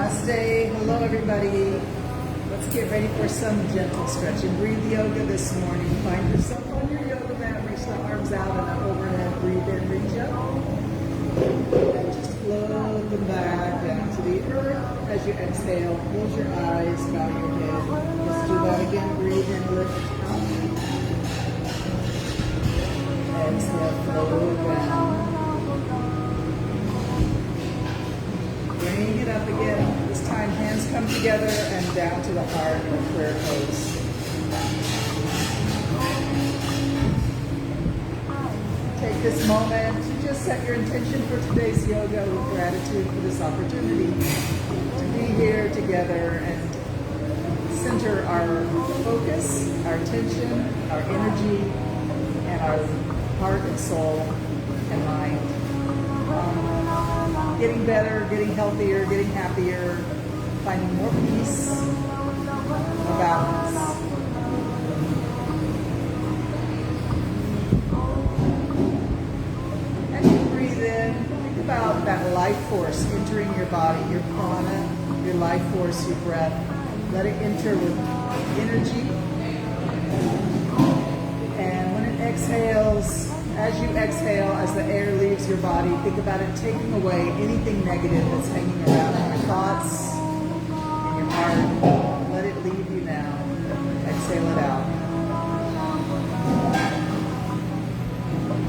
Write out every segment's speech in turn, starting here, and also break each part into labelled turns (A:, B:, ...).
A: Namaste. Hello, everybody. Let's get ready for some gentle stretching. Breathe yoga this morning. Find yourself on your yoga mat. Reach the arms out and up overhead. Breathe in, reach up. And just float them back down to the earth. As you exhale, close your eyes, bow your head. Let's do that again. Breathe in, lift up. Exhale, float down. Bring it up again. This time, hands come together and down to the heart in a prayer pose. Take this moment to just set your intention for today's yoga with gratitude for this opportunity to be here together and center our focus, our attention, our energy, and our heart and soul and mind. Getting better, getting healthier, getting happier, finding more peace, more balance. As you breathe in, think about that life force entering your body, your prana, your life force, your breath. Let it enter with energy. And when it exhales, as you exhale, as the air leaves your body, think about it taking away anything negative that's hanging around in your thoughts, in your heart. Let it leave you now. Exhale it out.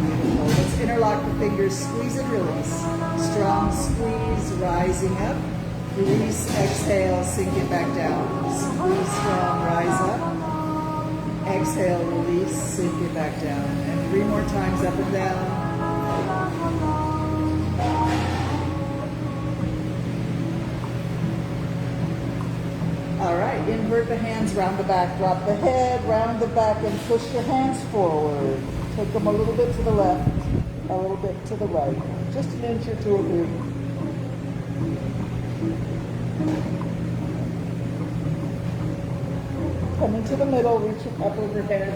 A: Beautiful. Let's interlock the fingers, squeeze and release. Strong squeeze, rising up. Release, exhale, sink it back down. Squeeze strong, rise up. Exhale, release, sink it back down. And 3 more times up and down. All right, invert the hands, round the back, drop the head, round the back, and push your hands forward. Take them a little bit to the left, a little bit to the right. Just an inch or 2 or 3. Come into the middle, reach up overhead.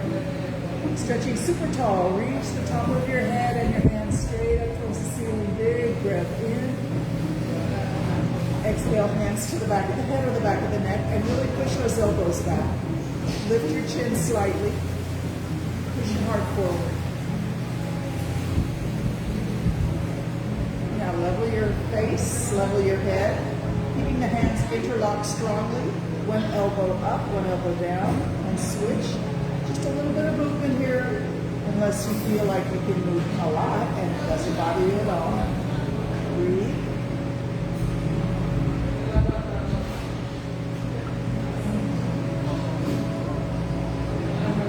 A: Stretching super tall. Reach the top of your head and your hands straight up towards the ceiling. Big breath in. Exhale, hands to the back of the head or the back of the neck, and really push those elbows back. Lift your chin slightly. Push your heart forward. Now level your face, level your head. Keeping the hands interlocked strongly. One elbow up, one elbow down, and switch. Just a little bit of movement here, unless you feel like you can move a lot and it doesn't bother you at all. Breathe.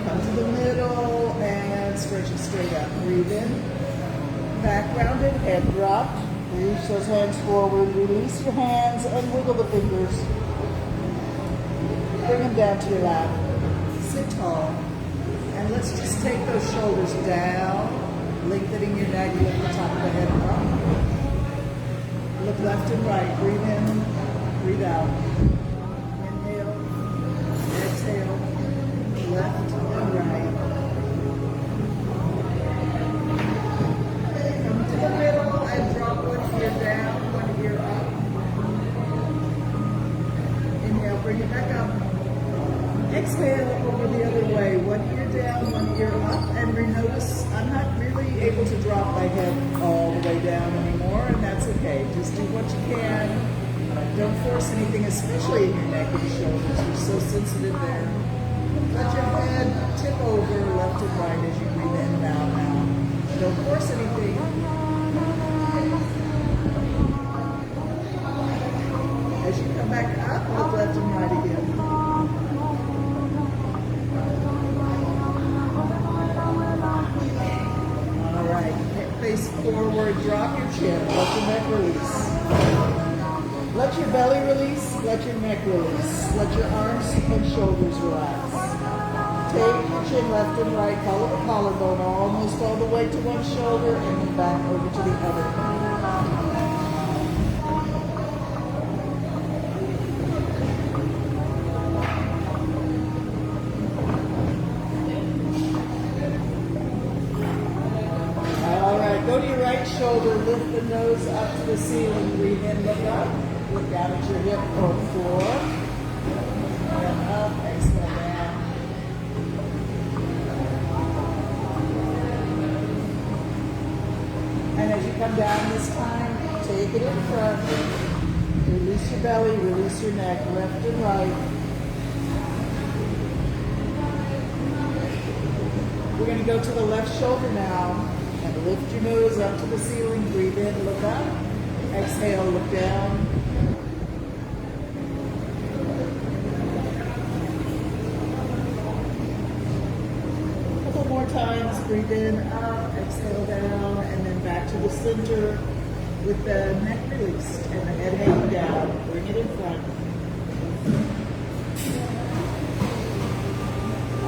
A: Come to the middle and stretch it straight up. Breathe in. Back rounded, head dropped. Reach those hands forward. Release your hands and wiggle the fingers. Bring them down to your lap. Sit tall. And let's just take those shoulders down, lengthening your neck, lift the top of the head up. Look left and right. Breathe in, breathe out. Inhale, exhale, left and right. Come to the middle and drop one ear down, one ear up. Inhale, bring it back up. Exhale over the other way. One ear down, one ear up, and notice I'm not really able to drop my head all the way down anymore, and that's okay. Just do what you can. Don't force anything, especially in your neck and shoulders. You're so sensitive there. Let your head tip over left and right as you breathe in and out now. Don't force anything. As you come back up, look left and right again. Face forward, drop your chin, let your neck release. Let your belly release, let your neck release. Let your arms and shoulders relax. Take your chin left and right, follow the collarbone almost all the way to one shoulder and then back over to the other. Go to your right shoulder, lift the nose up to the ceiling, breathe in, look up. Look down at your hip or floor. And up, exhale down. And as you come down this time, take it in front. Release your belly, release your neck, left and right. We're going to go to the left shoulder now. And lift your nose up to the ceiling. Breathe in, look up. Exhale, look down. A couple more times. Breathe in, up, exhale down, and then back to the center with the neck released and the head hanging down. Bring it in front.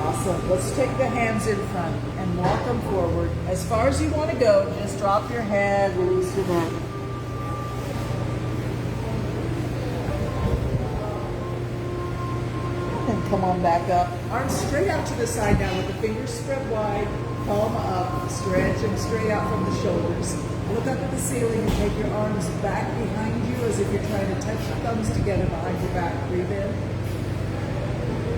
A: Awesome. Let's take the hands in front and walk them forward. As far as you want to go, just drop your head, release your neck. And come on back up. Arms straight out to the side now with the fingers spread wide, palm up, stretch and straight out from the shoulders. Look up at the ceiling and take your arms back behind you as if you're trying to touch your thumbs together behind your back. Breathe in.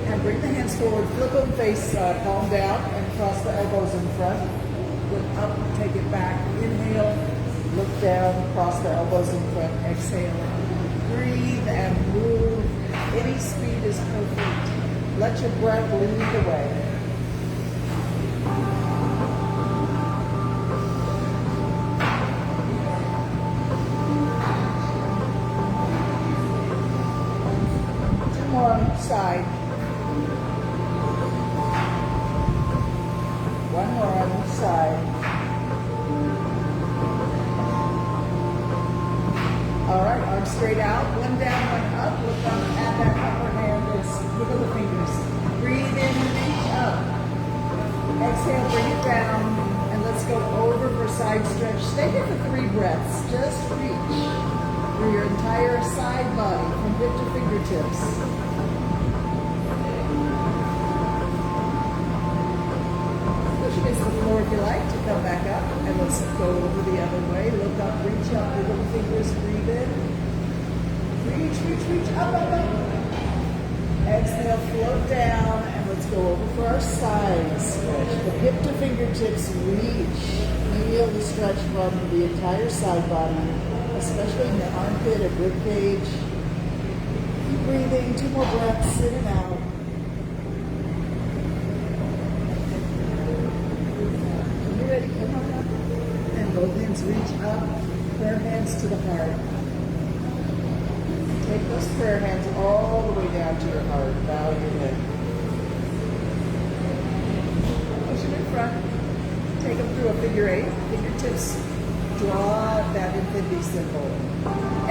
A: And bring the hands forward, flip them face, palm down, and cross the elbows in front. Look up, take it back. Inhale, look down, cross the elbows in front. Exhale. Breathe and move. Any speed is perfect. Let your breath lead the way. Two more on each side. One more on each side. All right, arms straight out. One down, one up. Look up at that upper hand and wiggle the fingers. Breathe in, reach up. Exhale, bring it down. And let's go over for side stretch. Stay here for 3 breaths. Just reach through your entire side body from hip to fingertips. Against the floor if you like to come back up, and let's go over the other way. Look up, reach up, wiggle the fingers, breathe in. Reach, reach, reach, up, up, up. Exhale, float down, and let's go over for our side stretch. From hip to fingertips, reach. Feel the stretch from the entire side body, especially in the armpit and rib cage. Keep breathing, 2 more breaths, in and out. Come on up. And both hands reach up, prayer hands to the heart. Take those prayer hands all the way down to your heart. Bow your head. Push them in front. Take them through a figure 8. Fingertips draw that infinity symbol.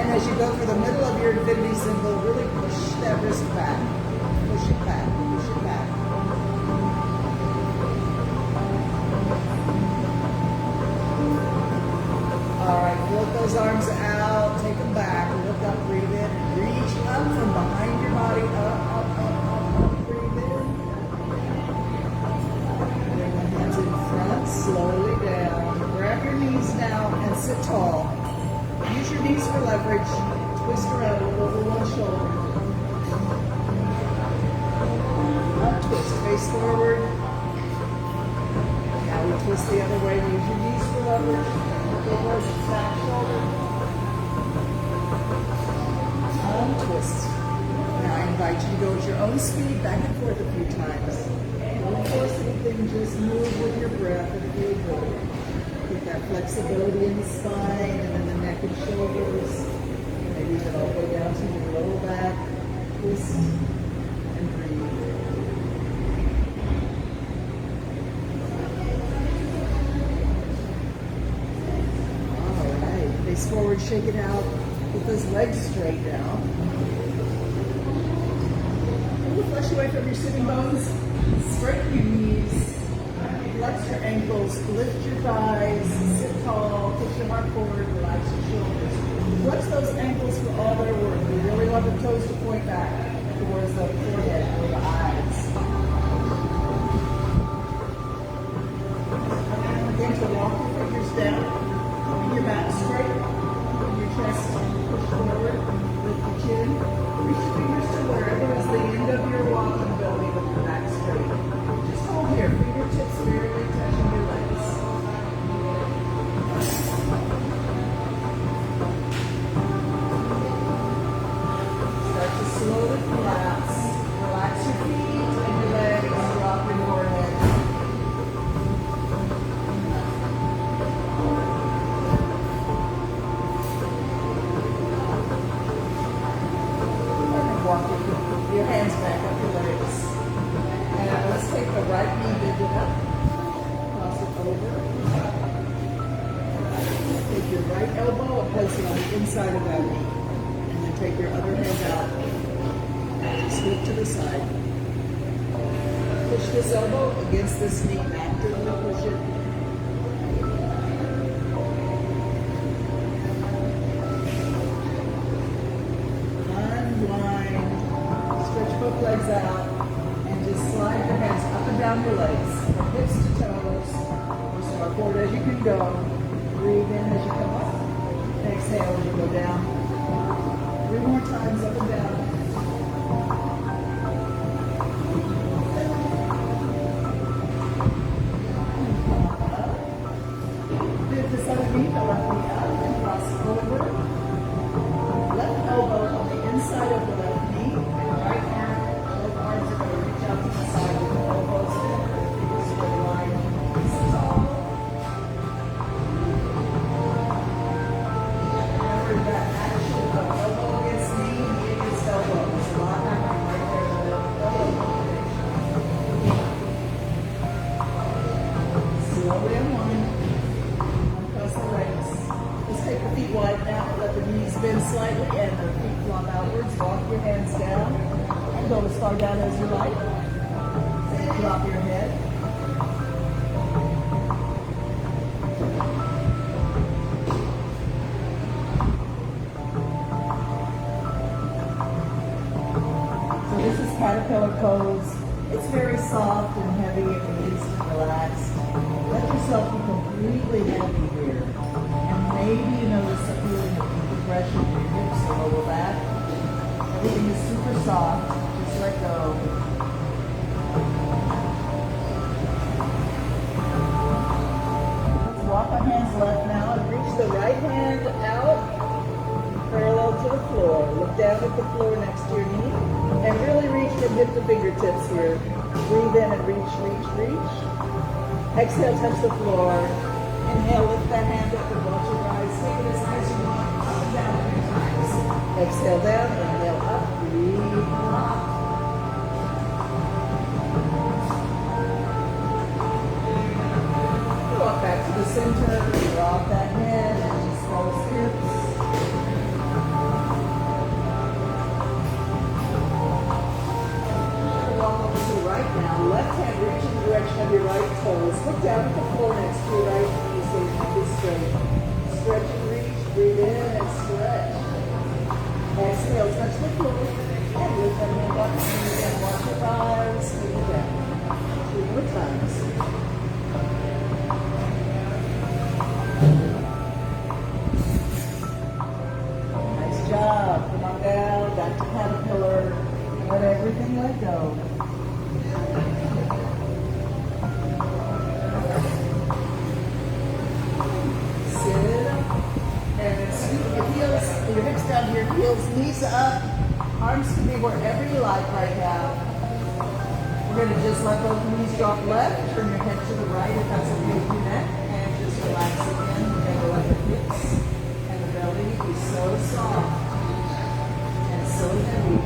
A: And as you go for the middle of your infinity symbol, really push that wrist back. Push it back. Push it back. All right, float those arms out, take them back, look up, breathe in, reach up from behind your body, up, up, up, up, up, breathe in. Bring the hands in front, slowly down. Grab your knees now and sit tall. Use your knees for leverage. Twist around over one shoulder. Up, twist, face forward. Now we twist the other way, use your knees for leverage. Forward, back shoulder. Untwist. Now I invite you to go at your own speed, back and forth a few times. Don't force anything, just move with your breath and feel good. Get that flexibility in the spine and in the neck and shoulders. Maybe even all the way down to your lower back. Twist and breathe. Face forward, shake it out with those legs straight now. Pull the flesh away from your sitting bones. Straighten your knees. Flex your ankles. Lift your thighs. Sit tall. Push your heart forward. Relax your shoulders. Flex those ankles for all their worth. We really want the toes to point back towards the forehead or the eyes. And again, to walk your fingers down. Your back straight, your chest push forward, lift your chin. Reach your fingers to wherever is the end of your walking belly with your back straight. Just hold here, fingertips barely touching your legs. Start to slowly collapse. Relax your feet and your legs, drop your forehead. Walk your hands back up your legs. And let's take the right knee, bend it up. Cross it over. Take your right elbow and place it on the inside of that knee. And then take your other hand out. Scoot to the side. Push this elbow against this knee. Actively push it. Unwind. Stretch both legs out. And just slide your hands up and down your legs. From hips to toes. Or as far forward as you can go. Breathe in as you come up. Exhale as you go down. 3 more times up and down. Lift this other knee, the left knee up and cross it over. Left elbow on the inside of the left knee. And right arm, both arms are going to reach out to the side with the elbows in. Straight line. Nice and tall. Remember that action of elbow against knee, knee against elbow. There's a lot happening right there in the elbow combination. Slowly unwind. Uncross the legs. Let's take the feet wide now. Let the knees bend slightly and the feet flop outwards. Walk your hands down and go as far down as you like. Drop your head. So this is caterpillar pose. It's very soft and heavy and released and relaxed. Let yourself be completely heavy here. And maybe you notice a feeling of compression in your hips or lower back. Everything is super soft. Just let go. Let's walk our hands left now and reach the right hand out parallel to the floor. Look down at the floor next to your knee and really reach from hip to fingertips here. Breathe in and reach, reach, reach. Exhale, touch the floor. Inhale, lift that hand up and watch your eyes. Take it as high as you want. Up and down 3 times. Exhale down, inhale up, breathe up. Walk back to the center, drop that head, and just close hips. Walk over to the right now. Left hand reach in the direction of your right toes. Look down at the floor next to your right knee so your neck is straight. Stretch and reach, breathe in and stretch. Exhale, touch the floor, and lift that hand up, and again, watch your thighs, move it down. 3 more times. Nice job. Come on down, back to caterpillar. Let everything let go. Sit up. And scoot your heels, your hips down to your heels, knees up. Arms can be wherever you like right now. We're going to just let both knees drop left. Turn your head to the right if that's okay with your neck. And just relax again. We're going to let the hips and the belly be so soft and so heavy.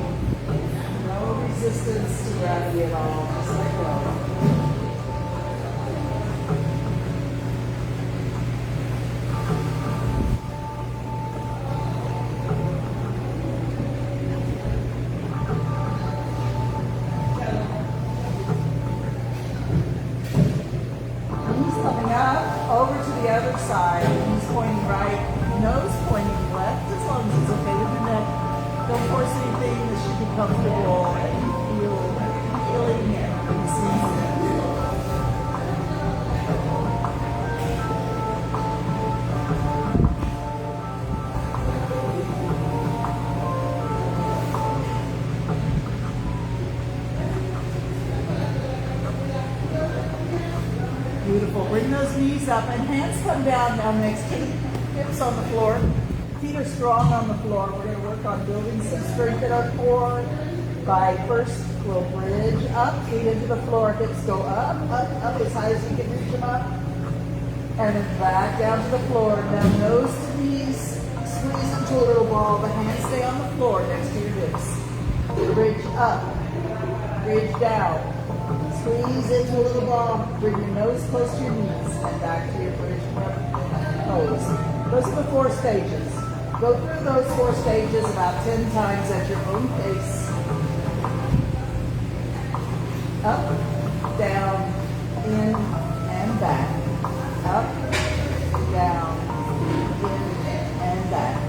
A: No resistance to gravity at all. Just let go. Over to the other side, knees pointing right, nose pointing left, as long as it's okay with your neck. Don't force anything, this should be comfortable and you feel healing and releasing. those knees up and hands come down now next to the hips on the floor. Feet are strong on the floor. We're going to work on building some strength in our core by first we'll bridge up, feet into the floor, hips go up, up, up as high as you can reach them up. And then back down to the floor. Now nose to knees, squeeze into a little ball. The hands stay on the floor next to your hips. Bridge up, bridge down. Squeeze into a little ball. Bring your nose close to your knees and back to your bridge pose. Those are the 4 stages. Go through those 4 stages about 10 times at your own pace. Up, down, in, and back. Up, down, in, and back.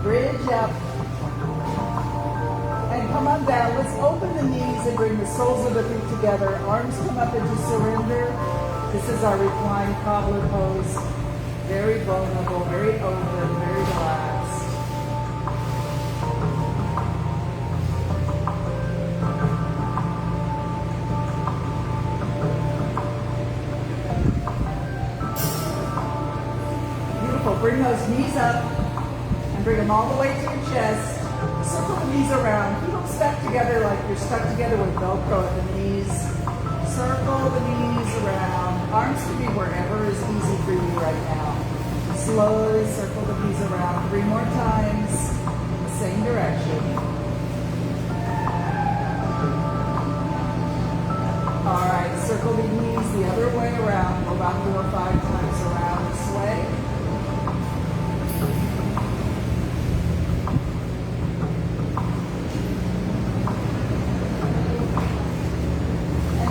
A: Bridge up. And come on down. Let's open the knees and bring the soles of the feet together. Arms come up into surrender. This is our reclined cobbler pose. Very vulnerable, very open, very relaxed. Beautiful. Bring those knees up. Bring them all the way to your chest. Circle the knees around. Keep them stuck together like you're stuck together with Velcro at the knees. Circle the knees around. Arms can be wherever is easy for you right now. Slowly circle the knees around 3 more times in the same direction. All right, circle the knees the other way around. Go about 4 or 5 times around this way.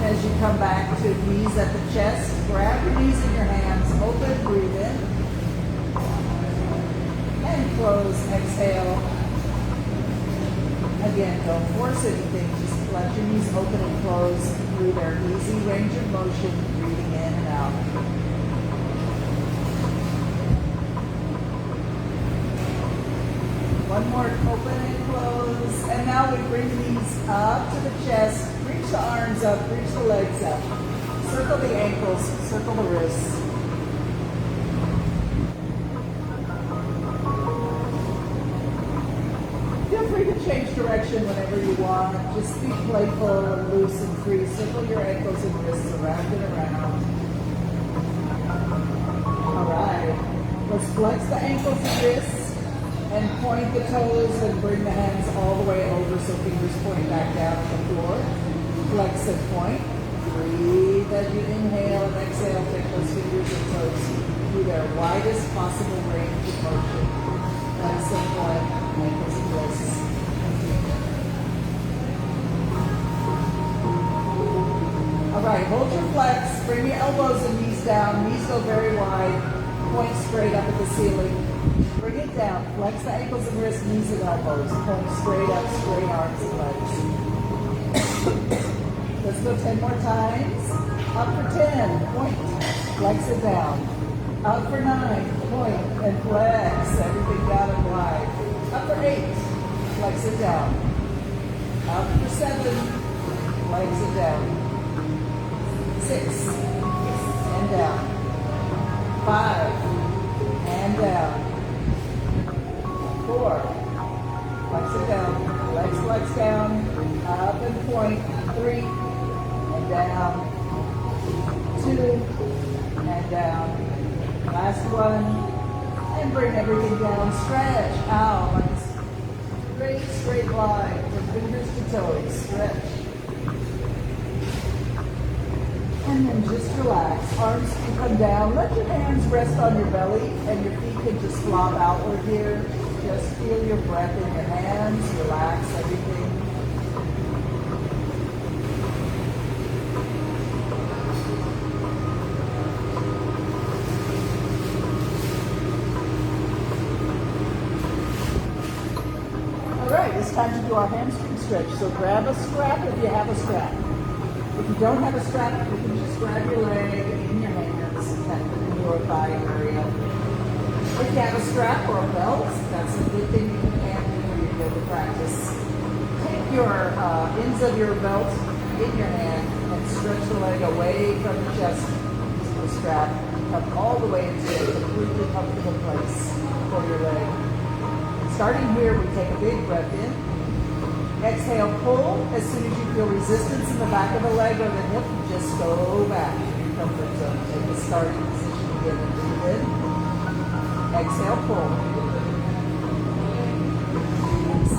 A: As you come back to knees at the chest, grab your knees in your hands, open, breathe in, and close, exhale. Again, don't force anything, just let your knees open and close through their easy range of motion, breathing in and out. One more, open and close, and now we bring the knees up to the chest. Reach the arms up, reach the legs up. Circle the ankles, circle the wrists. Feel free to change direction whenever you want. Just be playful and loose and free. Circle your ankles and wrists around and around. All right. Let's flex the ankles and wrists and point the toes and bring the hands all the way over so fingers point back down on the floor. Flex and point. Breathe as you inhale and exhale. Take those fingers and toes through their widest possible range of motion. Flex and point. Ankles and wrists. All right, hold your flex. Bring your elbows and knees down. Knees go very wide. Point straight up at the ceiling. Bring it down. Flex the ankles and wrists, knees and elbows. Point straight up, straight arms and legs. Let's go 10 more times. Up for 10, point, flex it down. Up for 9, point, and flex, everything down and wide. Up for 8, flex it down. Up for 7, flex it down. 6, and down. 5, and down. 4, flex it down. Legs flex down. Up and point. 3, and down. 2, and down. Last one. And bring everything down. Stretch out. straight line from fingers to toes. Stretch. And then just relax. Arms can come down. Let your hands rest on your belly and your feet can just flop outward here. Just feel your breath in your hands. Relax everything. All right, it's time to do our hamstring stretch. So grab a strap if you have a strap. If you don't have a strap, you can just grab your leg in your hands and in your thigh area. If you have a strap or a belt, that's a good thing you can do when you go to practice. Take your ends of your belt in your hand and stretch the leg away from the chest using the strap. Come all the way into a completely comfortable place for your leg. Starting here, we take a big breath in. Exhale, pull. As soon as you feel resistance in the back of the leg or the hip, you just go back in your comfort zone. Take the starting position again and breathe in. Exhale, pull.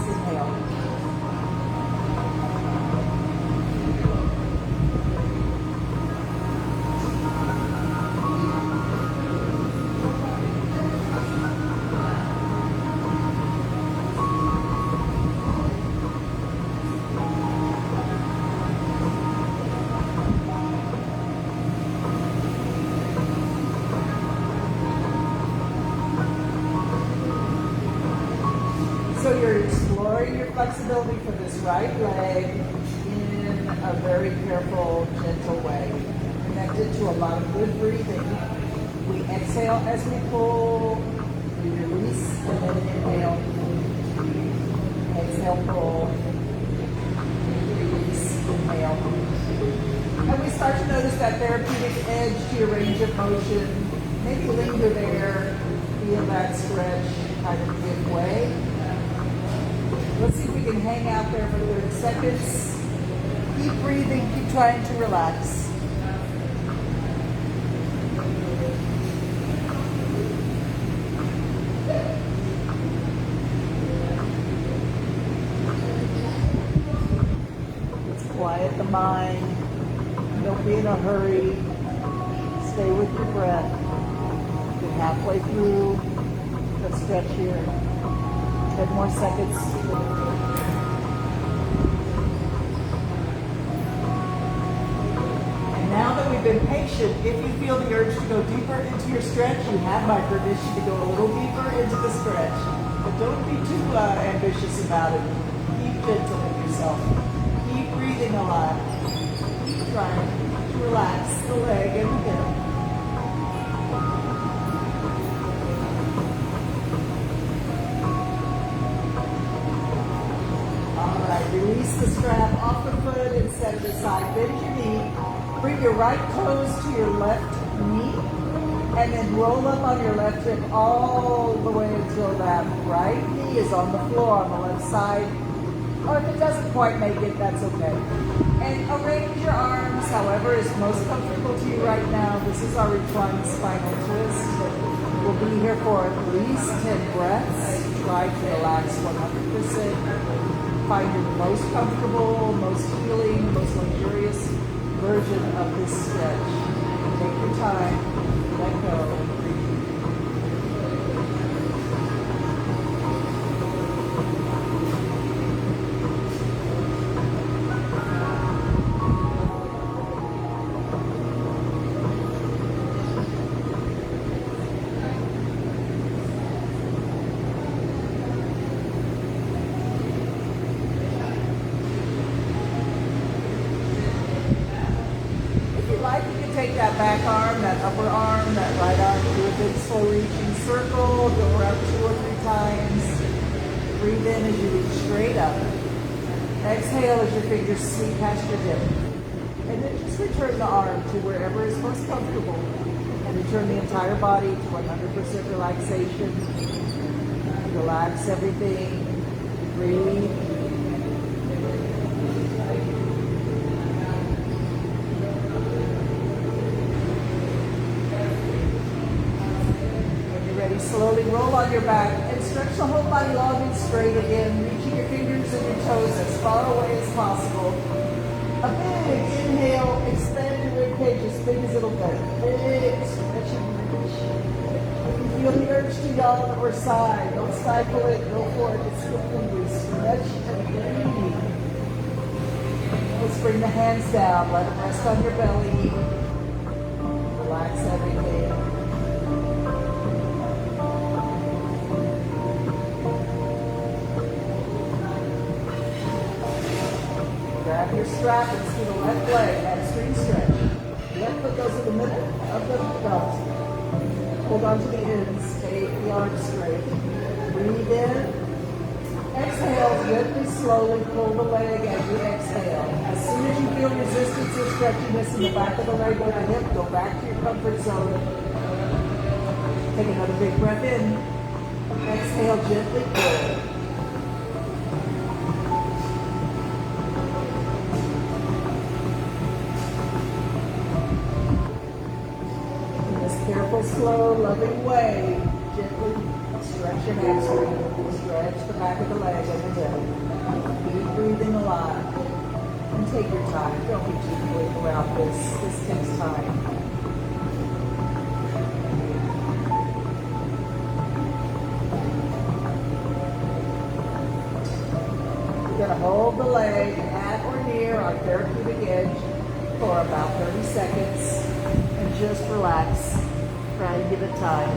A: Inhale. So you're exploring your flexibility for this right leg in a very careful, gentle way. Connected to a lot of good breathing. We exhale as we pull, we release, and then inhale. Exhale, pull, release, inhale. And we start to notice that therapeutic edge to your range of motion. Maybe linger there, feel that stretch kind of give way. Let's see if we can hang out there for 30 seconds. Keep breathing, keep trying to relax. Let's quiet the mind. Don't be in a hurry. Stay with your breath. Get halfway through the stretch here. 10 more seconds. And now that we've been patient, if you feel the urge to go deeper into your stretch, you have my permission to go a little deeper into the stretch. But don't be too ambitious about it. Keep gentle with yourself. Keep breathing a lot. Keep trying to relax the leg and the hip. Release the strap off the foot and set it aside. Bend your knee. Bring your right toes to your left knee. And then roll up on your left hip all the way until that right knee is on the floor on the left side. Or if it doesn't quite make it, that's okay. And arrange your arms however is most comfortable to you right now. This is our reclined spinal twist. We'll be here for at least 10 breaths. Try to relax 100%. Find your most comfortable, most healing, most luxurious version of this stretch. Take your time, let go. Take that back arm, that upper arm, that right arm, do a big slow reaching circle, go around 2 or 3 times. Breathe in as you reach straight up. Exhale as your fingers sweep past your hip. And then just return the arm to wherever is most comfortable. And return the entire body to 100% relaxation. Relax everything. Breathe. Slowly roll on your back and stretch the whole body long and straight again, reaching your fingers of your toes as far away as possible. A big inhale, expand your rib cage as big as it'll go. Big stretch and reach. If you feel the urge to yawn or sigh, don't stifle it, go for it. It's your fingers. Stretch and breathe. Let's bring the hands down. Let them rest on your belly. Relax everything. Grab your strap and to the left leg, hamstring stretch. Left foot goes in the middle of the belt. Hold on to the ends, take the arms straight. Breathe in. Exhale, gently, slowly pull the leg as you exhale. As soon as you feel resistance or stretchiness in the back of the leg or the hip, go back to your comfort zone. Take another big breath in. Exhale, gently pull. Careful, slow, loving way. Gently stretch your hamstring. Stretch the back of the leg and the hip. Keep breathing a lot. And take your time. Don't be too quick around this. This takes time. You're going to hold the leg at or near our therapeutic edge for about 30 seconds. And just relax. Try and give it time.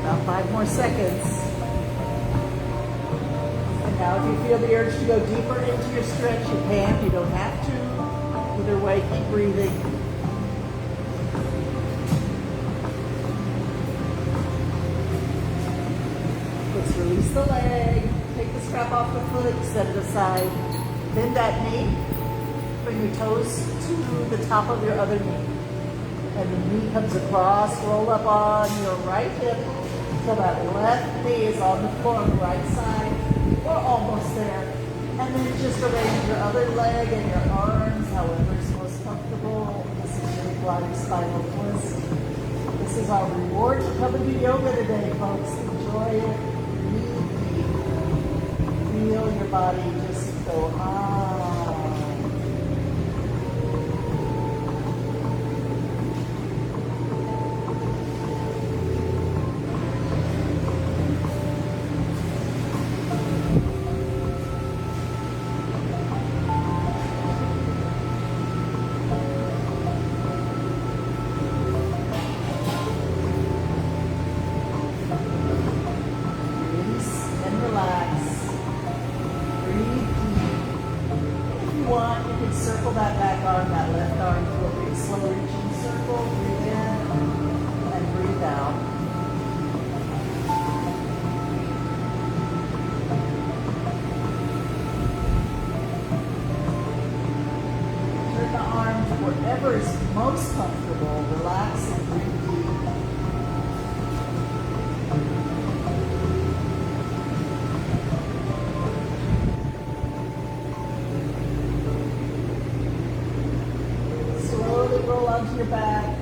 A: About 5 more seconds. Now, if you feel the urge to go deeper into your stretch, you can. You don't have to. Either way, keep breathing. Let's release the leg. Take the strap off the foot, set it aside. Bend that knee. Bring your toes to the top of your other knee. And the knee comes across, roll up on your right hip. So that left knee is on the floor on the right side. We're almost there. And then just arrange your other leg and your arms, however is most comfortable. This is your body spinal twist. This is our reward for coming to yoga today, folks. Enjoy it. Breathe deep. Feel your body just go on. Circle that back arm, that left arm to a big slow reaching circle. Breathe in and breathe out. Turn the arm to whatever is most comfortable. Relax and breathe deep. Roll onto your back.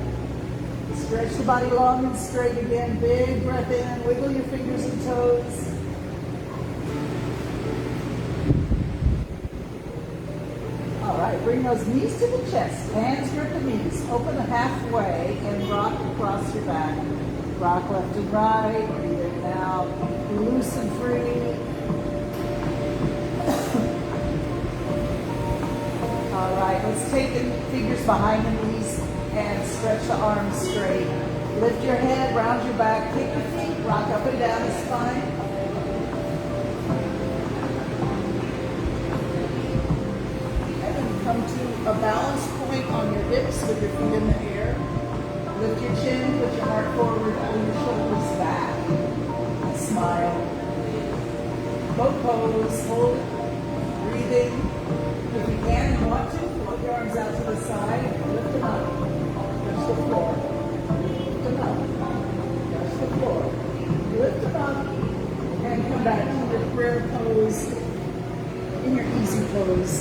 A: Stretch the body long and straight again. Big breath in. Wiggle your fingers and toes. All right, bring those knees to the chest. Hands grip the knees. Open halfway and rock across your back. Rock left and right. Breathe in and out. Be loose and free. All right, let's take the fingers behind the knees and stretch the arms straight. Lift your head, round your back, kick your feet, rock up and down the spine. And then come to a balance point on your hips with your feet in the air. Lift your chin, put your heart forward, pull your shoulders back. Smile. Boat pose, hold it. Breathe breathing. If you can and want to, put your arms out to the side, lift them up, touch the floor. Lift them up, touch the floor. Lift them up, and come back to your prayer pose. In your easy pose,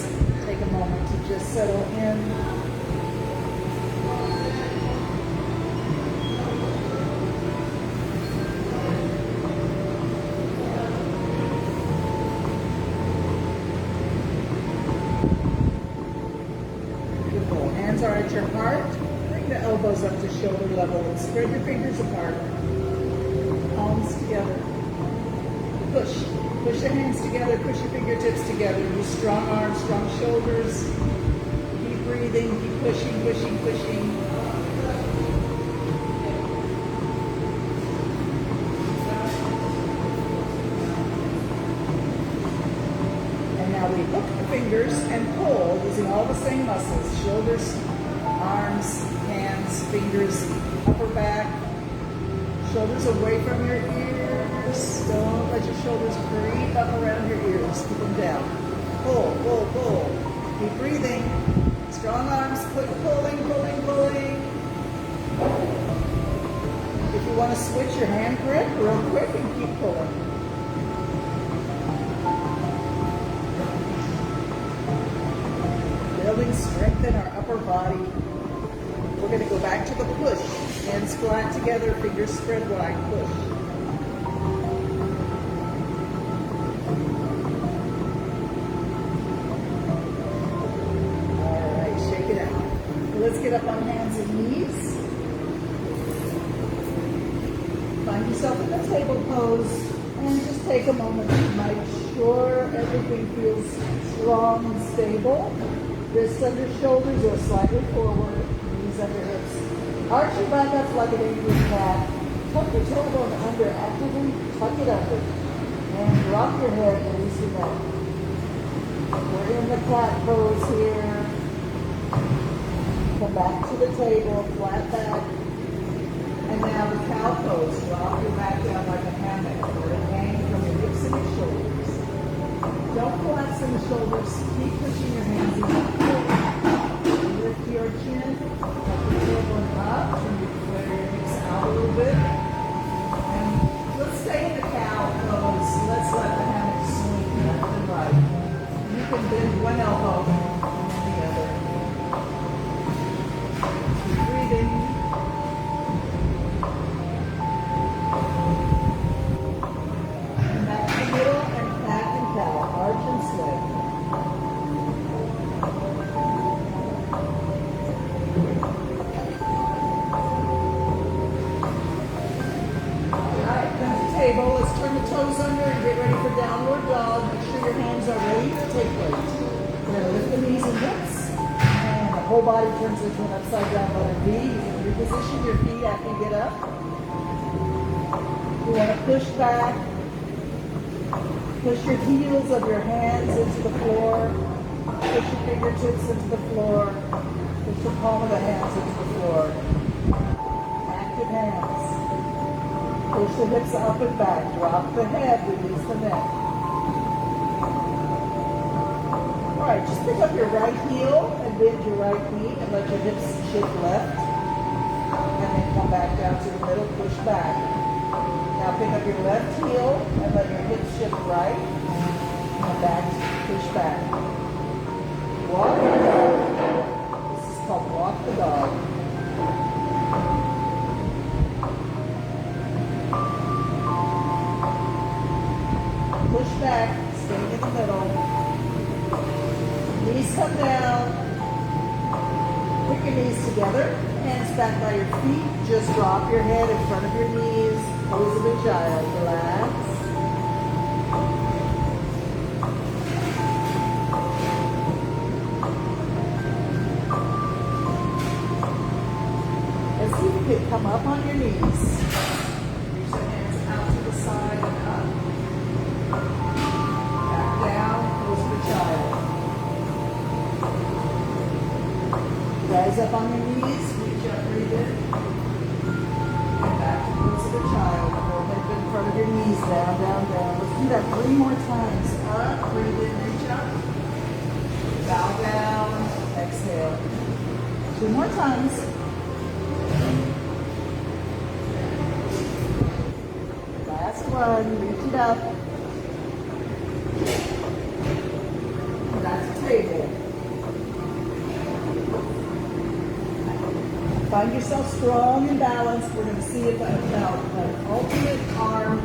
A: take a moment to just settle in. Hands are at your heart. Bring the elbows up to shoulder level and spread your fingers apart. Palms together. Push. Push the hands together. Push your fingertips together. Use strong arms, strong shoulders. Keep breathing. Keep pushing, pushing, pushing. We hook the fingers and pull using all the same muscles, shoulders, arms, hands, fingers, upper back, shoulders away from your ears. Don't let your shoulders creep up around your ears. Keep them down. Pull, pull, pull. Keep breathing. Strong arms, pulling, pulling, pulling. If you want to switch your hand grip real quick and keep pulling. Building strength in our upper body. We're going to go back to the push. Hands flat together, fingers spread wide. Push. All right, shake it out. Let's get up on hands and knees. Find yourself in the table pose and just take a moment to make sure everything feels strong and stable. Wrists under shoulders or slightly forward, knees under hips. Arch your back up like an Indian cat. Tuck your tailbone under, actively tuck it under. And drop your head, release your neck. We're in the cat pose here. Come back to the table, flat back. And now the cow pose. Drop your back down like a hammock. Let it hang from your hips and your shoulders. Don't collapse in the shoulders. Keep pushing your hands in. Lift your chin. Tuck your tailbone up. And you flare your hips out a little bit. And let's stay in the cow pose. Let's let the hammock swing left and right. You can bend one elbow and the other. Keep breathing. And back to the middle and back and cow. Arch and swing. Alright, come to the table. Let's turn the toes under and get ready for downward dog. Make sure your hands are ready to take weight. We're going to lift the knees and hips. And the whole body turns into an upside down letter V. You can reposition your feet after you get up. You want to push back. Push your heels of your hands into the floor. Push your fingertips into the floor. Push the palm of the hands into the floor. Active hands. Push the hips up and back. Drop the head. Release the neck. All right, just pick up your right heel and bend your right knee and let your hips shift left. And then come back down to the middle. Push back. Now pick up your left heel and let your hips shift right. And back, push back. Walk the dog. This is called walk the dog. Push back, stay in the middle. Knees come down. Put your knees together. Hands back by your feet. Just drop your head in front of your knees. Pose of a child. Relax. Let's see if you can come up on your knees. Reach your hands out to the side and up. Back down. Pose of a child. Rise up on your knees. Reach up, breathe in. And back to pose of a child. Head in front of your knees, down, down, down. Let's do that 3 more times. Up, breathe in, reach up. Bow down, exhale. 2 more times. Last one, reach it up. That's a table. Find yourself strong and balanced. We're going to see about an alternate arm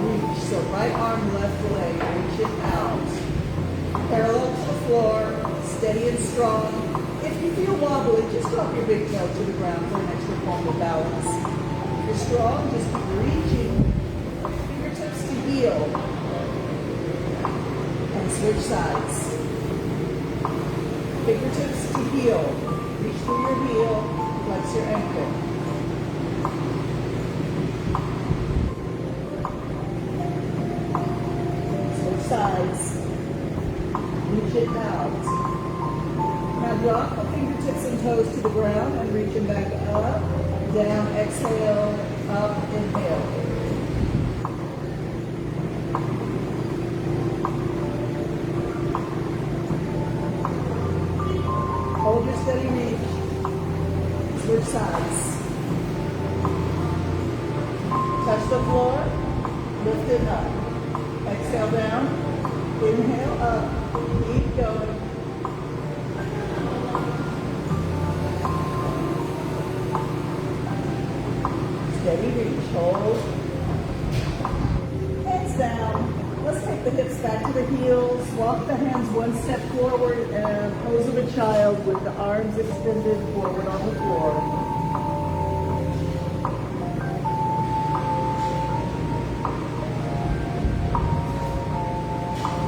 A: reach. So right arm, left leg, reach it out. Parallel to the floor, steady and strong. If you feel wobbly, just drop your big toe to the ground for an extra form of balance. If you're strong, just keep reaching. Fingertips to heel. And switch sides. Fingertips to heel. Reach through your heel, flex your ankle. Switch sides. Reach it out. Now drop the fingertips and toes to the ground and reach them back up, down, exhale, up, inhale. Hold your steady reach. Switch sides. Touch the floor, lift it up. Exhale down, inhale up, keep going. Steady reach, hold. Hands down. Let's take the hips back to the heels. Walk the hands one step forward and pose of a child with the arms extended forward on the floor.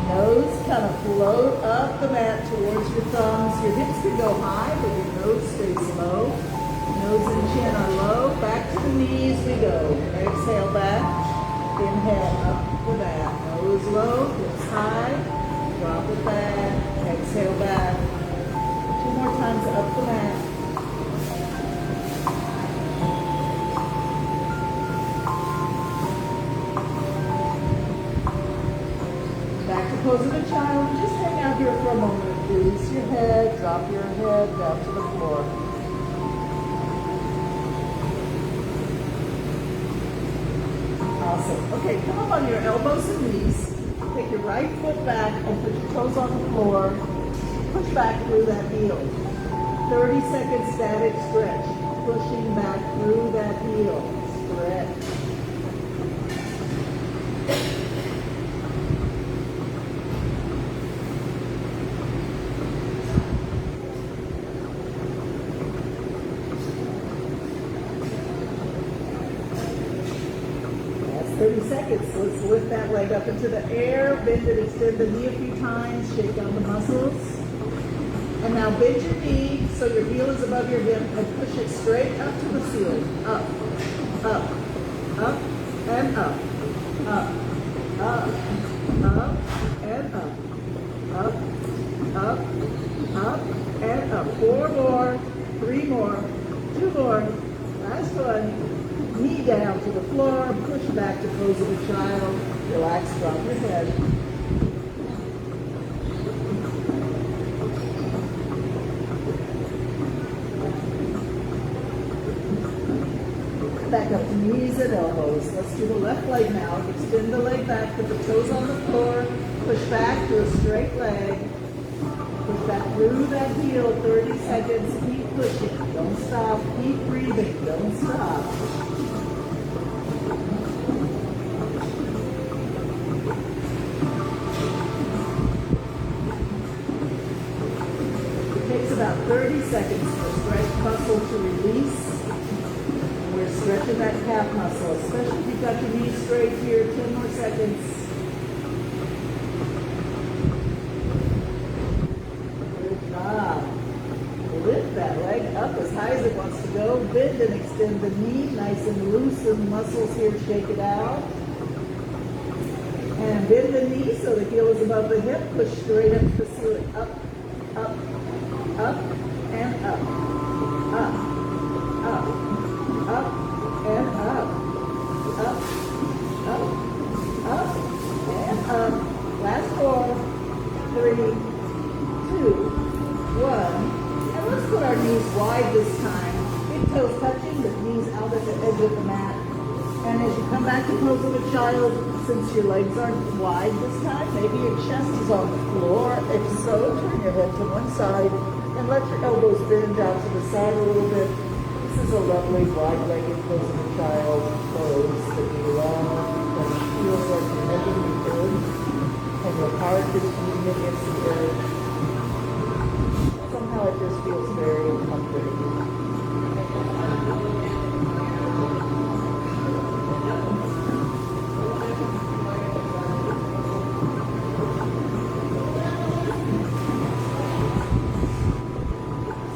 A: Nose kind of float up the mat towards your thumbs. Your hips can go high, but your nose stays low. Nose and chin are low. Back to the knees we go. Exhale back. Inhale up the mat. Nose low, hips high. Drop it back. Exhale back. 2 more times up the mat. Back to pose of a child. Just hang out here for a moment. Release your head. Drop your head down to the floor. Awesome. Okay, come up on your elbows and knees. Take your right foot back and put your toes on the floor. Push back through that heel. 30-second static stretch. Pushing back through that heel. Stretch. That's 30 seconds. So let's lift that leg up into the air. Bend and extend the knee a few times. Shake down the muscles. And now bend your knee so your heel is above your hip and push it straight up to the ceiling. Up, up, up, and up. Up, up, up, and up. Up, up, up, and up. 4 more, 3 more, 2 more. Last one. Knee down to the floor. Push back to pose of a child. Relax, drop your head. Back up to knees and elbows. Let's do the left leg now. Extend the leg back, put the toes on the floor. Push back to a straight leg. Push back through that heel, 30 seconds. Keep pushing. Don't stop. Keep breathing. Don't stop. It takes about 30 seconds for stretch muscle to release. We're stretching that calf muscle, especially if you've got your knees straight here. 10 more seconds. Good job. Lift that leg up as high as it wants to go. Bend and extend the knee, nice and loose. And muscles here, shake it out. And bend the knee so the heel is above the hip. Push straight up to the ceiling. Up, up, up, and up. Up, up, up, and up. Up, up, up, and up. Last 4, 3, wide this time. Big toes touching, but knees out at the edge of the mat. And as you come back to pose of a child, since your legs aren't wide this time, maybe your chest is on the floor. If so, turn your head to one side and let your elbows bend out to the side a little bit. This is a lovely wide-legged pose of a child pose that you love. And it feels like you're never really good. And your heart is beating against the earth. Somehow it just feels very comforting.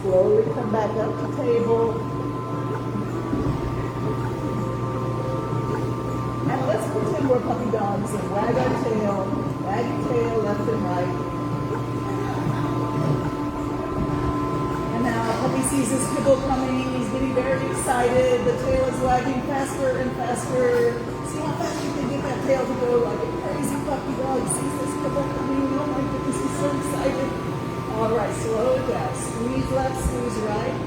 A: Slowly come back up to table. And let's pretend we're puppy dogs and wag our tail, wag your tail left and right. And now puppy sees his kibble coming. He's getting very excited. The tail is wagging faster and faster. See how fast you can get that tail to go like a crazy puppy dog sees this kibble coming. Oh my goodness, he's so excited. All right, slow it down. Squeeze left, squeeze right.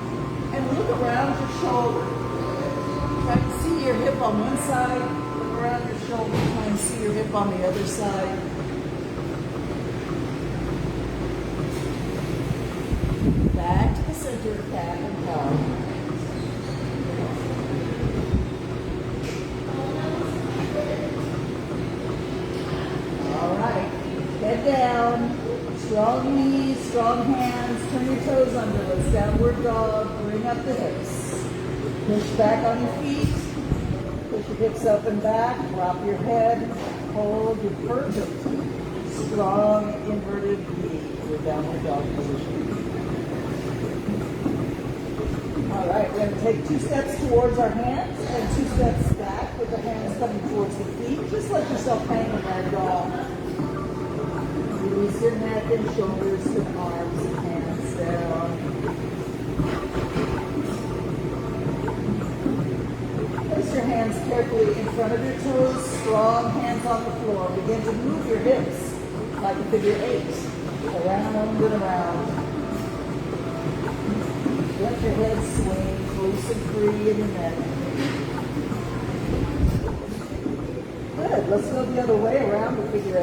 A: And look around your shoulder. Try to see your hip on one side. Look around your shoulder. Try and see your hip on the other side. Back to the center, cat and cow. All right, head down. Strong knees, strong hands, turn your toes under. Let's downward dog, bring up the hips. Push back on your feet. Push your hips up and back, drop your head, hold your perfect strong inverted V, your downward dog position. All right, we're going to take 2 steps towards our hands and 2 steps back with the hands coming towards the feet. Just let yourself hang in that dog. Release your neck and shoulders and arms and hands down. Place your hands carefully in front of your toes, strong hands on the floor. Begin to move your hips like a figure 8, around and around. Let your head swing loose and free in the neck. Good. Let's go the other way around the figure 8.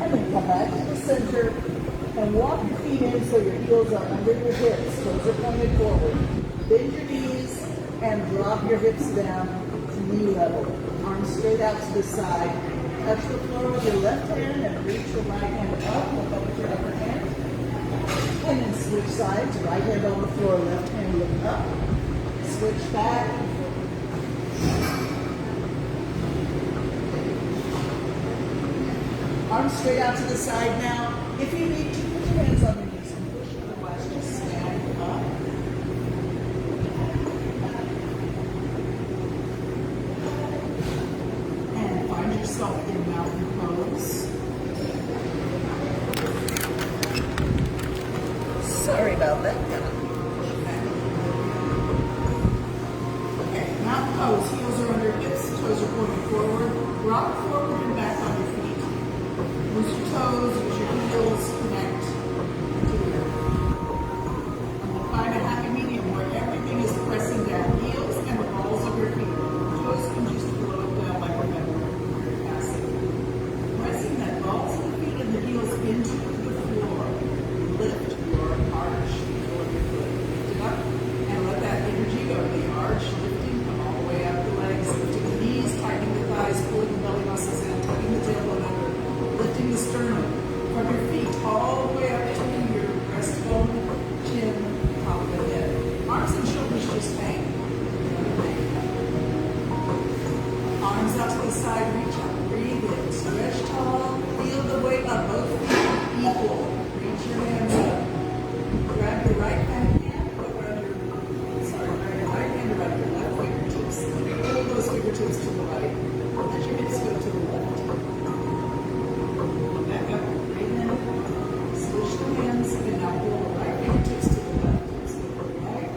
A: Come back to the center and walk your feet in so your heels are under your hips. Toes are pointed forward. Bend your knees and drop your hips down to knee level. Arms straight out to the side. Touch the floor with your left hand and reach your right hand up. Look up with your upper hand. And then switch sides. Right hand on the floor, left hand look up. Switch back. Arms straight out to the side now. If you need to, put your hands on your knees and push, otherwise just stand up. And find yourself in mountain pose. Sorry about that. Okay, mountain pose. Heels are under hips, toes are pointing forward. Rock forward and back on your feet. Use your toes, use your heels, connect to the earth. And we'll find a happy medium where everything is pressing down. Heels and the balls of your feet. Toes can just float down like a feather. Very passive. Pressing that balls of the feet and the heels into the floor. Lift your arch before your foot. Lift it up and let that energy go. The arch lifting, come all the way up the legs, lifting the knees, tightening the thighs, pulling the belly muscles in, tucking the tailbone under. Lifting the sternum from your feet all the way up to your breastbone, chin, top of the head. Arms and shoulders just hang. Arms out to the side, reach up, breathe in, stretch tall, feel the weight of both feet equal. Reach your hands up. Grab your right hand around your right hand around your left fingertips. Pull those fingertips to the right. Let your hips go to the left. Back up, breathe in, switch the hands, and now pull the right fingertips to the left. So the right,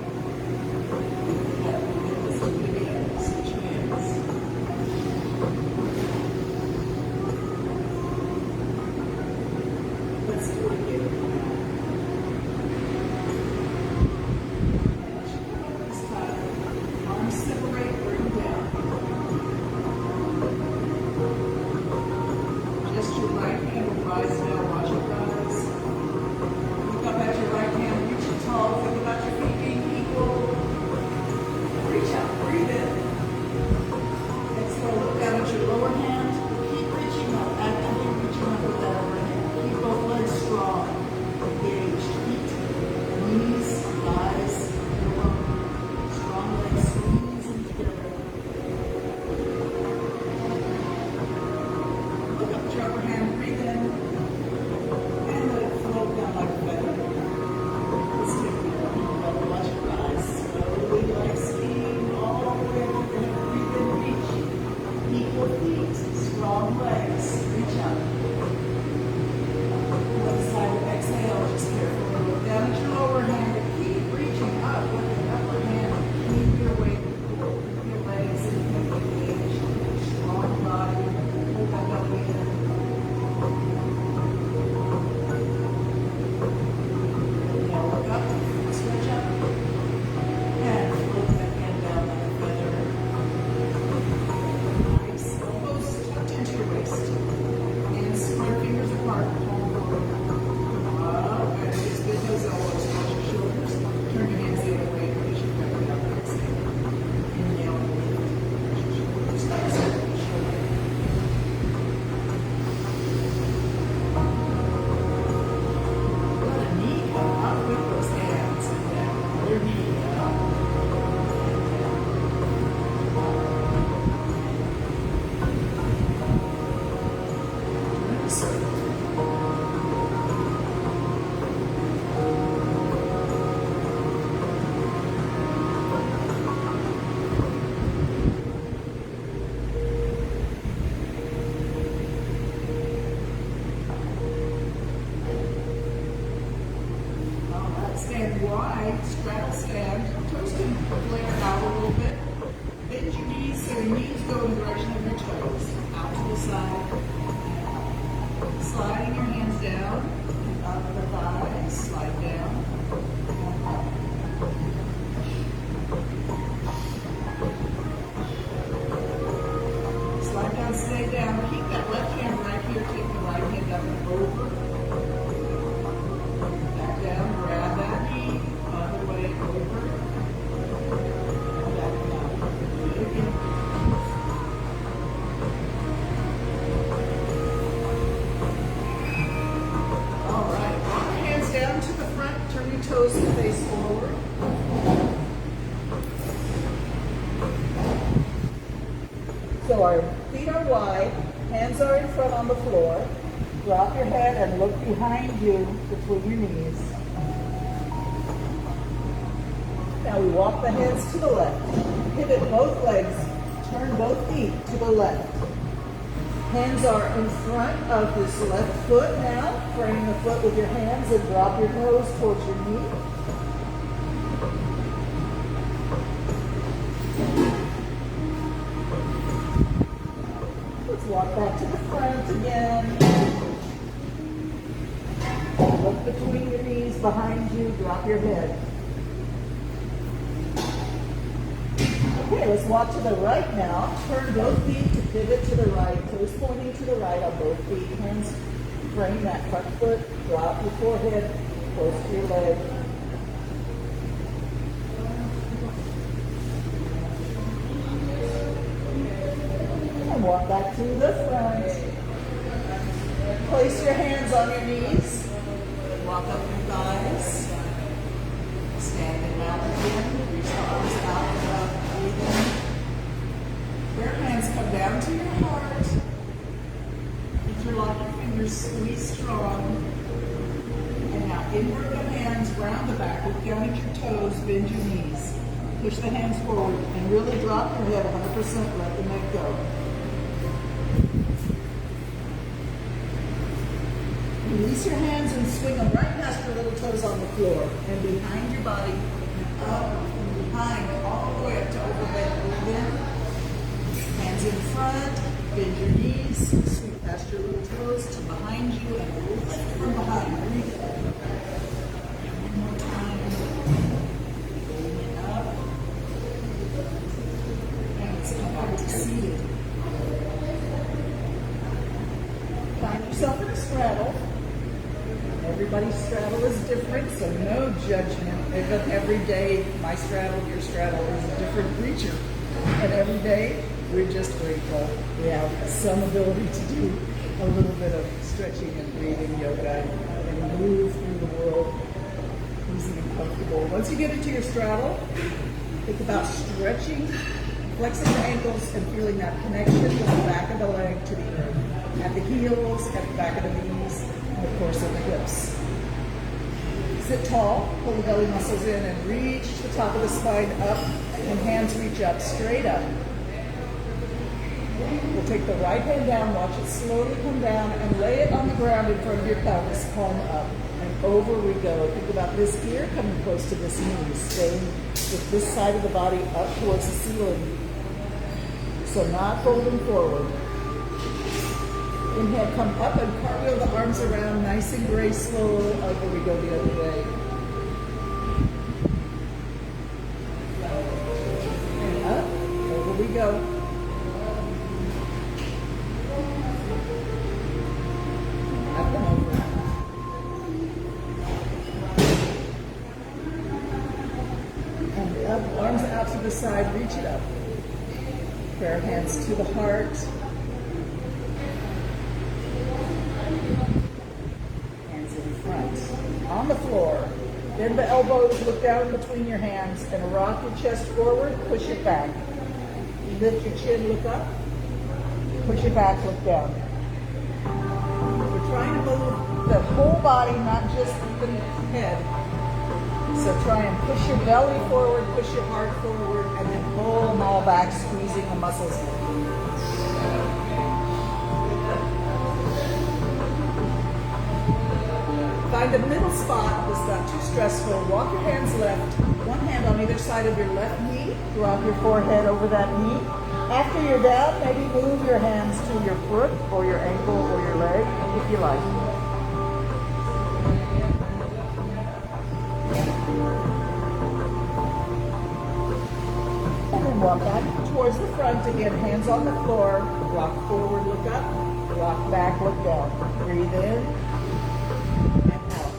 A: left, and switch hands. and flare out a little bit. Bend your knees so your knees go in the direction of your toes. Out to the side. Sliding your hands down, up the thighs, slide down, and up. Slide down, stay down. Keep that left hand right here. Take the right hand up and over. Back down, grab that knee, other way over. Back down. Do it again. All right, walk your hands down to the front. Turn your toes and face forward. So our feet are wide, hands are in front on the floor. Drop your head and look behind you between your knees. Now we walk the hands to the left. Pivot both legs. Turn both feet to the left. Hands are in front of this left foot now. Frame the foot with your hands and drop your nose towards your knee. Let's walk back to the front again. Look between your knees, behind you, drop your head. Okay, let's walk to the right now. Turn both feet to pivot to the right, toes pointing to the right on both feet. Hands frame that front foot, drop your forehead, close to your leg. And walk back to the front. Place your hands on your knees. Walk up your thighs. Standing out again. Reach the arms out and up. Breathe in. Your hands come down to your heart. Interlock your fingers. Squeeze strong. And now invert the hands round the back. Look down at your toes. Bend your knees. Push the hands forward and really drop your head 100%. Let the neck go. Release your hands and swing them right past your little toes on the floor and behind your body and up and behind all the way up to overhead. Breathe in. Hands in front. Bend your knees. Sweep past your little toes to behind you and lift from behind. Breathe in. One more time. Bring it up. And let's come back to seated. Find yourself in a straddle. Everybody's straddle is different, so no judgment. But every day, my straddle, your straddle is a different creature. And every day, we're just grateful we have some ability to do a little bit of stretching and breathing yoga and move through the world easy and comfortable. Once you get into your straddle, think about stretching, flexing the ankles, and feeling that connection with the back of the leg to the earth. At the heels, at the back of the knees, and of course at the hips. Sit tall, pull the belly muscles in and reach the top of the spine up and hands reach up, straight up. We'll take the right hand down, watch it slowly come down and lay it on the ground in front of your pelvis, palm up. And over we go. Think about this ear coming close to this knee, staying with this side of the body up towards the ceiling. So not folding forward. Inhale, come up and cartwheel the arms around, nice and graceful. Over we go the other way. And up, over we go. Up and over. And up, arms out to the side, reach it up. Prayer hands to the heart. On the floor, bend the elbows, look down between your hands, and rock your chest forward, push it back. Lift your chin, look up, push it back, look down. We're trying to move the whole body, not just the head. So try and push your belly forward, push your heart forward, and then pull them all back, squeezing the muscles in. Find a middle spot that's not too stressful. Walk your hands left, One hand on either side of your left knee. Drop your forehead over that knee. After you're down, maybe move your hands to your foot or your ankle or your leg if you like. And then walk back towards the front again, hands on the floor. Rock forward, look up. Rock back, look down. Breathe in and out.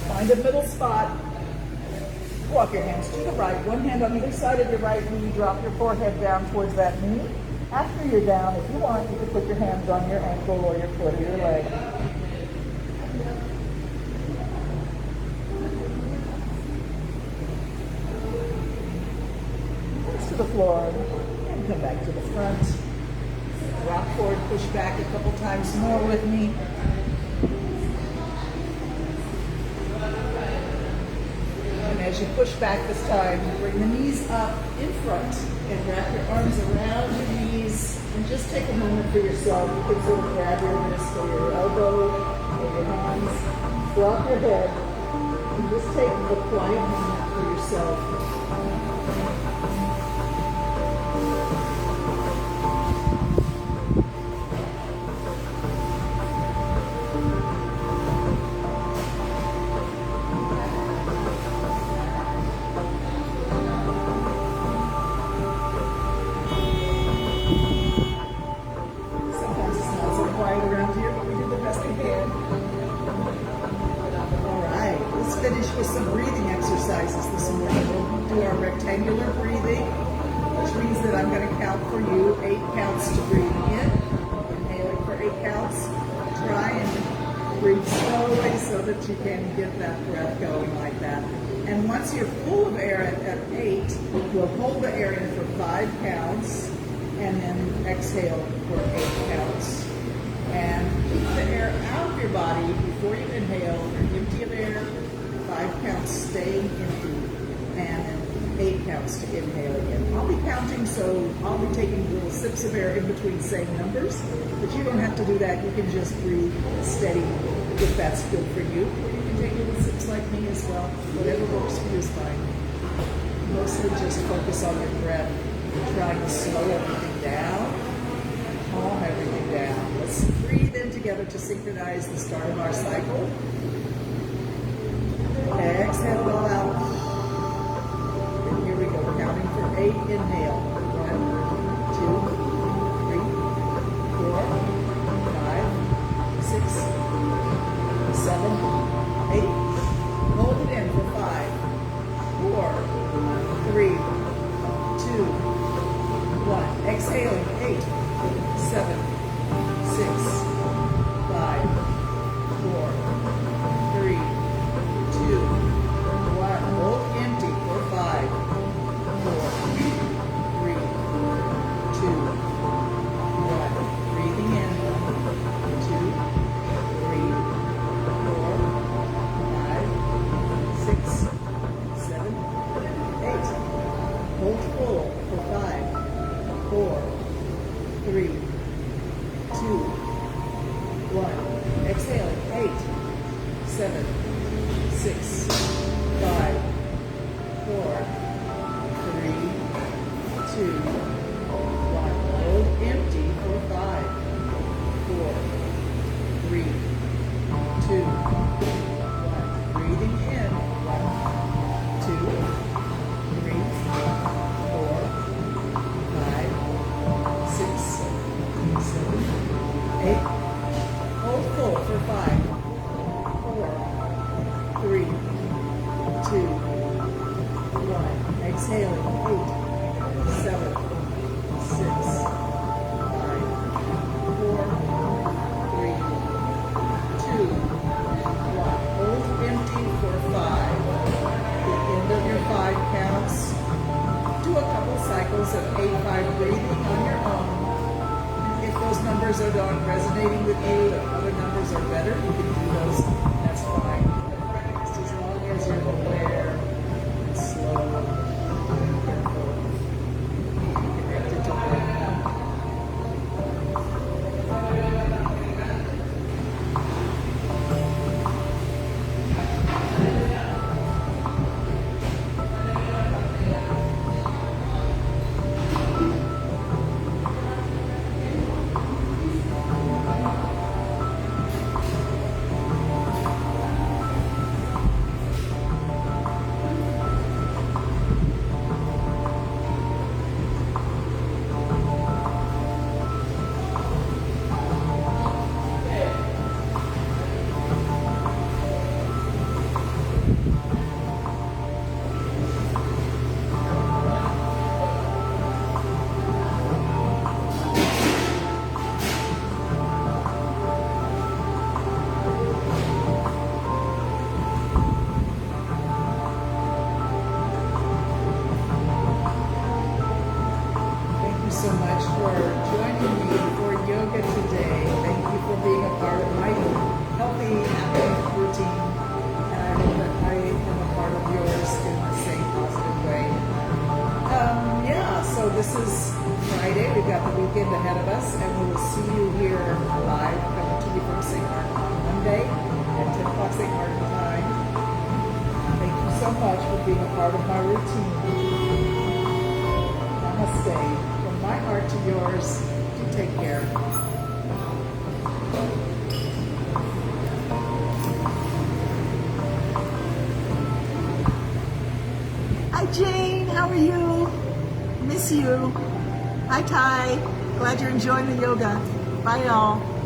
A: Find a middle spot. Walk your hands to the right. One hand on either side of your right knee. Drop your forehead down towards that knee. After you're down, if you want, you can put your hands on your ankle or your foot or your leg. To the floor and come back to the front. Rock forward, push back a couple times more with me. And as you push back this time, bring the knees up in front and wrap your arms around your knees and just take a moment for yourself. You can sort of grab your wrist or your elbow or your hands, drop your head, and just take a quiet moment for yourself. Finish with some breathing exercises this morning. We'll do our rectangular breathing, which means that I'm going to count for you 8 counts to breathe in. Inhaling for 8 counts. Try and breathe slowly so that you can get that breath going like that. And once you're full of air at 8, we'll hold the air in for 5 counts and then exhale for 8 counts. And keep the air out of your body before you inhale. You're empty of air. 5 counts staying empty, and then 8 counts to inhale again. I'll be counting, so I'll be taking little sips of air in between saying numbers, but you don't have to do that. You can just breathe steady if that's good for you. Or you can take little sips like me as well. Whatever works for you is fine. Mostly just focus on your breath. You're trying to slow everything down, calm everything down. Let's breathe in together to synchronize the start of our cycle. Exhale it all out. And here we go. We're counting for 8. Inhale. 1, 2, 3, 4, 5, 6, 7, 8. Hold it in for 5, 4, 3, 2, 1. Exhaling. 8, 7, 6, 5, 4, 3, 2, 1. Hold empty for 5, 4, 3, 2, 1. Breathing in. 1, 2, 3, 4, 5, 6, 7, 8. Hold full for 5, 4, 3, 2, 1. Exhale. 8, 7, 6, 5, 4, 3, 2, 1. Hold empty for 5, 4, 3, 2, 1. Breathing in. 1, 2, 3, 4, 5, 6, 7, 8. Hold full for 5, 4, 3, 2, 1. Exhaling. 8, 7, 6, 5, 4, 3, 2, 1. Hold empty for 5. The end of your 5 counts. Do a couple cycles of 8-5 breathing on your own. If those numbers are not resonating with you, if other numbers are better, you can do those. That's fine. Just as long as you're aware and slow and careful, be connected to breath. weekend ahead of us, and we will see you here live, coming to you from St. Martin on Monday at 10 o'clock St. Martin time. Thank you so much for being a part of my routine. Namaste. From my heart to yours, do take care. Hi Jane, how are you? Miss you. Hi Ty, glad you're enjoying the yoga. Bye y'all.